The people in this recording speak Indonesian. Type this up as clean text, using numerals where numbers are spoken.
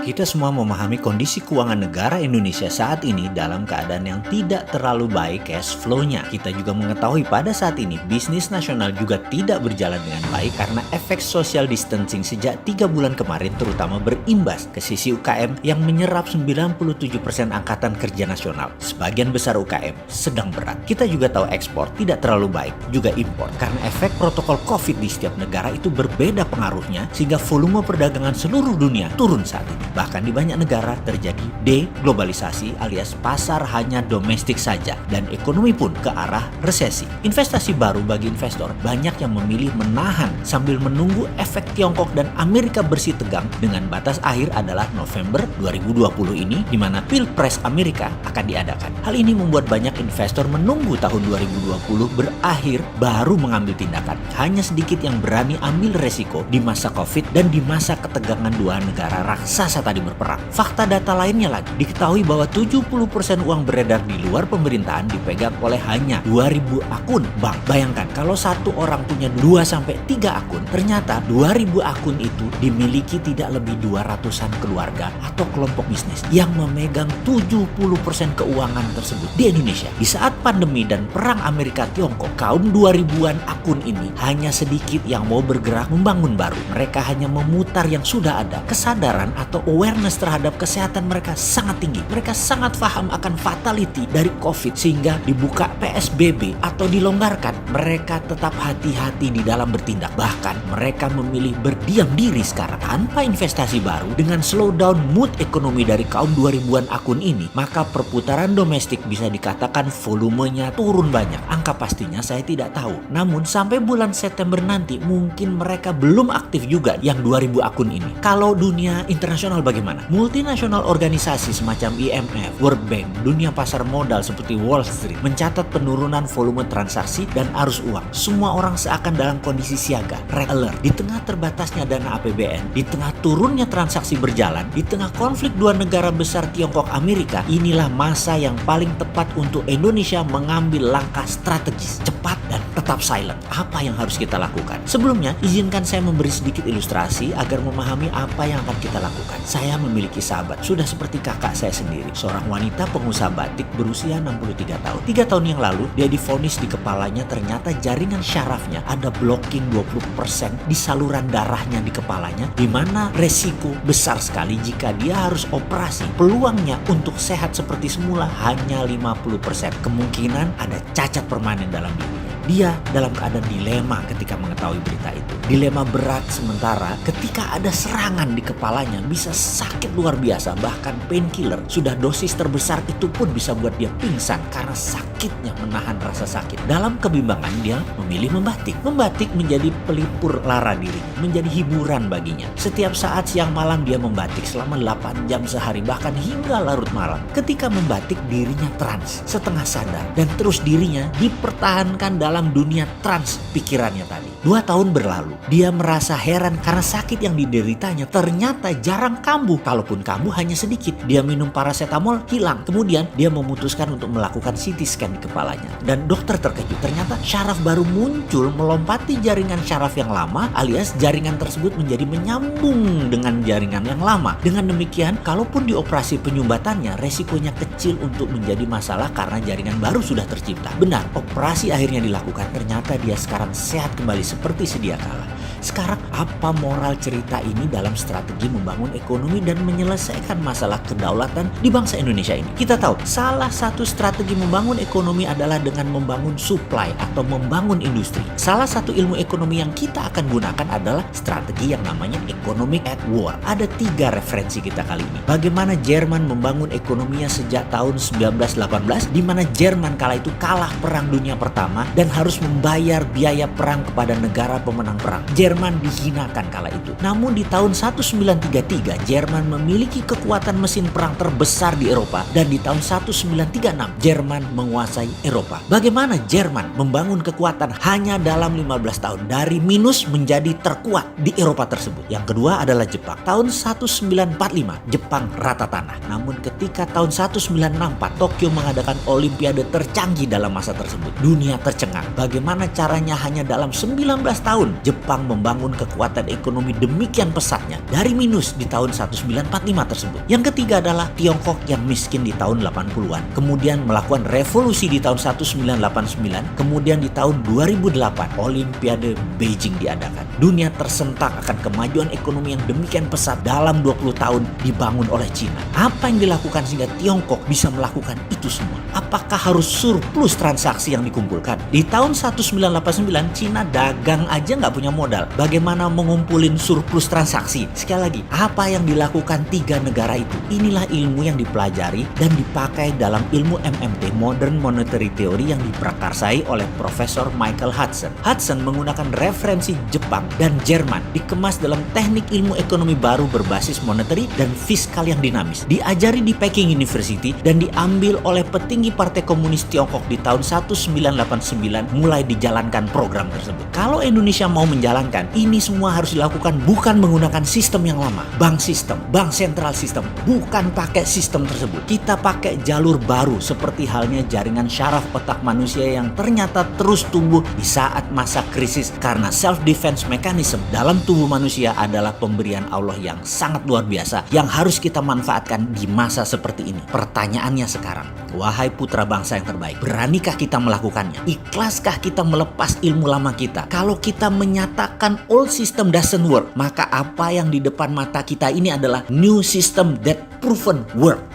Kita semua memahami kondisi keuangan negara Indonesia saat ini dalam keadaan yang tidak terlalu baik cash flow-nya. Kita juga mengetahui pada saat ini bisnis nasional juga tidak berjalan dengan baik karena efek social distancing sejak 3 bulan kemarin terutama berimbas ke sisi UKM yang menyerap 97% angkatan kerja nasional. Sebagian besar UKM sedang berat. Kita juga tahu ekspor tidak terlalu baik, juga impor. Karena efek protokol COVID di setiap negara itu berbeda pengaruhnya sehingga volume perdagangan seluruh dunia turun saat ini. Bahkan di banyak negara terjadi deglobalisasi alias pasar hanya domestik saja dan ekonomi pun ke arah resesi. Investasi baru bagi investor banyak yang memilih menahan sambil menunggu efek Tiongkok dan Amerika bersih tegang dengan batas akhir adalah November 2020 ini di mana Pilpres Amerika akan diadakan. Hal ini membuat banyak investor menunggu tahun 2020 berakhir baru mengambil tindakan. Hanya sedikit yang berani ambil resiko di masa COVID dan di masa ketegangan dua negara raksasa tadi berperang. Fakta data lainnya lagi, diketahui bahwa 70% uang beredar di luar pemerintahan dipegang oleh hanya 2.000 akun bank. Bayangkan kalau satu orang punya 2-3 akun, ternyata 2.000 akun itu dimiliki tidak lebih 200-an keluarga atau kelompok bisnis yang memegang 70% keuangan tersebut di Indonesia. Di saat pandemi dan perang Amerika Tiongkok, kaum 2.000-an akun ini hanya sedikit yang mau bergerak membangun baru. Mereka hanya memutar yang sudah ada. Kesadaran atau awareness terhadap kesehatan mereka sangat tinggi. Mereka sangat paham akan fatality dari COVID sehingga dibuka PSBB atau dilonggarkan. Mereka tetap hati-hati di dalam bertindak. Bahkan mereka memilih berdiam diri sekarang tanpa investasi baru. Dengan slowdown mood ekonomi dari kaum 2.000-an akun ini, maka perputaran domestik bisa dikatakan volumenya turun banyak. Angka pastinya saya tidak tahu. Namun sampai bulan September nanti mungkin mereka belum aktif juga yang 2.000 akun ini. Kalau dunia internasional bagaimana? Multinasional organisasi semacam IMF, World Bank, dunia pasar modal seperti Wall Street mencatat penurunan volume transaksi dan arus uang. Semua orang seakan dalam kondisi siaga, red alert. Di tengah terbatasnya dana APBN, di tengah turunnya transaksi berjalan, di tengah konflik dua negara besar Tiongkok Amerika, inilah masa yang paling tepat untuk Indonesia mengambil langkah strategis, cepat dan tetap silent. Apa yang harus kita lakukan? Sebelumnya, izinkan saya memberi sedikit ilustrasi agar memahami apa yang akan kita lakukan. Saya memiliki sahabat, sudah seperti kakak saya sendiri, seorang wanita pengusaha batik berusia 63 tahun. 3 tahun yang lalu, dia divonis di kepalanya ternyata jaringan syarafnya ada blocking 20% di saluran darahnya di kepalanya, di mana resiko besar sekali jika dia harus operasi. Peluangnya untuk sehat seperti semula hanya 50%. Kemungkinan ada cacat permanen dalam dirinya. Dia dalam keadaan dilema ketika mengetahui berita itu. Dilema berat sementara ketika ada serangan di kepalanya bisa sakit luar biasa. Bahkan painkiller sudah dosis terbesar itu pun bisa buat dia pingsan karena sakitnya menahan rasa sakit. Dalam kebimbangan dia memilih membatik. Membatik menjadi pelipur lara dirinya, menjadi hiburan baginya. Setiap saat siang malam dia membatik selama 8 jam sehari bahkan hingga larut malam. Ketika membatik dirinya trans, setengah sadar dan terus dirinya dipertahankan dalam dunia trans pikirannya tadi. 2 tahun berlalu, dia merasa heran karena sakit yang dideritanya ternyata jarang kambuh. Kalaupun kambuh hanya sedikit. Dia minum paracetamol, hilang. Kemudian dia memutuskan untuk melakukan CT scan di kepalanya. Dan dokter terkejut, ternyata syaraf baru muncul melompati jaringan syaraf yang lama alias jaringan tersebut menjadi menyambung dengan jaringan yang lama. Dengan demikian, kalaupun dioperasi penyumbatannya, resikonya kecil untuk menjadi masalah karena jaringan baru sudah tercipta. Benar, operasi akhirnya dilakukan. Ternyata dia sekarang sehat kembali seperti sedia kala. Sekarang apa moral cerita ini dalam strategi membangun ekonomi dan menyelesaikan masalah kedaulatan di bangsa Indonesia ini? Kita tahu salah satu strategi membangun ekonomi adalah dengan membangun supply atau membangun industri. Salah satu ilmu ekonomi yang kita akan gunakan adalah strategi yang namanya economic at war. Ada 3 referensi kita kali ini. Bagaimana Jerman membangun ekonominya sejak tahun 1918 di mana Jerman kala itu kalah perang dunia pertama dan harus membayar biaya perang kepada negara pemenang perang. Jerman dihinakan kala itu. Namun di tahun 1933 Jerman memiliki kekuatan mesin perang terbesar di Eropa dan di tahun 1936 Jerman menguasai Eropa. Bagaimana Jerman membangun kekuatan hanya dalam 15 tahun dari minus menjadi terkuat di Eropa tersebut. Yang kedua adalah Jepang. Tahun 1945 Jepang rata tanah. Namun ketika tahun 1964 Tokyo mengadakan olimpiade tercanggih dalam masa tersebut, dunia tercengang. Bagaimana caranya hanya dalam 19 tahun Jepang membangun kekuatan ekonomi demikian pesatnya dari minus di tahun 1945 tersebut. Yang ketiga adalah Tiongkok yang miskin di tahun 80-an, kemudian melakukan revolusi di tahun 1989, kemudian di tahun 2008 Olimpiade Beijing diadakan. Dunia tersentak akan kemajuan ekonomi yang demikian pesat dalam 20 tahun dibangun oleh Cina. Apa yang dilakukan sehingga Tiongkok bisa melakukan itu semua? Apakah harus surplus transaksi yang dikumpulkan? Di tahun 1989 Cina dagang aja nggak punya modal. Bagaimana mengumpulin surplus transaksi? Sekali lagi, apa yang dilakukan tiga negara itu? Inilah ilmu yang dipelajari dan dipakai dalam ilmu MMT, Modern Monetary Theory, yang diprakarsai oleh Profesor Michael Hudson. Hudson menggunakan referensi Jepang dan Jerman, dikemas dalam teknik ilmu ekonomi baru berbasis monetary dan fiskal yang dinamis. Diajari di Peking University dan diambil oleh petinggi Partai Komunis Tiongkok di tahun 1989, mulai dijalankan program tersebut. Kalau Indonesia mau menjalankan, ini semua harus dilakukan bukan menggunakan sistem yang lama, bank sistem, bank sentral sistem, bukan pakai sistem tersebut. Kita pakai jalur baru seperti halnya jaringan syaraf otak manusia yang ternyata terus tumbuh di saat masa krisis karena self-defense mechanism dalam tubuh manusia adalah pemberian Allah yang sangat luar biasa yang harus kita manfaatkan di masa seperti ini. Pertanyaannya sekarang, wahai putra bangsa yang terbaik, beranikah kita melakukannya? Ikhlaskah kita melepas ilmu lama kita? Kalau kita menyatakan old system doesn't work, maka apa yang di depan mata kita ini adalah new system that proven work.